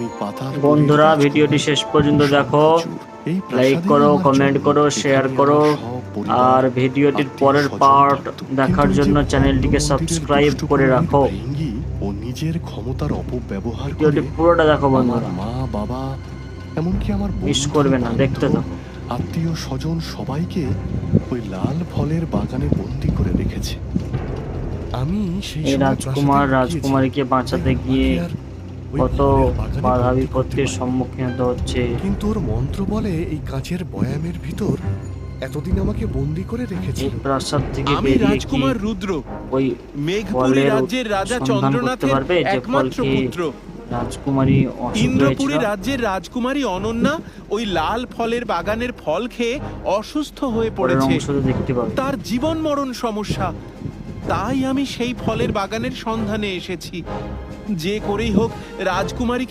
আমি পাতাল বন্ধুরা ভিডিওটি শেষ পর্যন্ত দেখো, লাইক করো, কমেন্ট করো, শেয়ার করো, আর ভিডিওটির পরের পার্ট দেখার জন্য চ্যানেলটিকে সাবস্ক্রাইব করে রাখো। ও নিজের ক্ষমতার অপব্যবহার করে ভিডিওটি পুরোটা দেখো আমার বন্ধুরা, মা বাবা এমনকি আমার মিস করবে না, দেখতে থাকো। আত্মীয় স্বজন সবাইকে ওই লাল ফলের বাগানে বন্দি করে রেখেছে। আমি সেই এই সময় রাজকুমার প্রাসাদে রাজকুমারীকে বাঁচাতে গিয়ে আমাকে আর ওই কত ফলের বাগানে বাধা বন্দি করতে বিপত্তির পারে। সম্মুখীন হতে হচ্ছে। কিন্তু ওর মন্ত্র বলে এই কাঁচের বয়ামের ভিতর এতদিন আমাকে বন্দি করে রেখেছে। এই প্রাসাদ থেকে আমি বেরিয়ে কি রাজকুমার রুদ্র, ওই মেঘপুরী ফলের রাজ্যের রাজা সন্ধান করতে চন্দ্রনাথের পারবে যে ফল একমাত্র খেয়ে পুত্র? রাজকুমারী অসুখ ইন্দ্রপুরী হয়েছিল? রাজ্যের রাজকুমারী অনন্যা ওই লাল ফলের বাগানের ফল খেয়ে অসুস্থ হয়ে পরের পড়েছে। অংশতে দেখতে পাবে। তার জীবন মরণ সমস্যা, তাই আমি সেই ফলের বাগানের সন্ধানে এসেছি। যে করেই হোক রাজকুমারীকে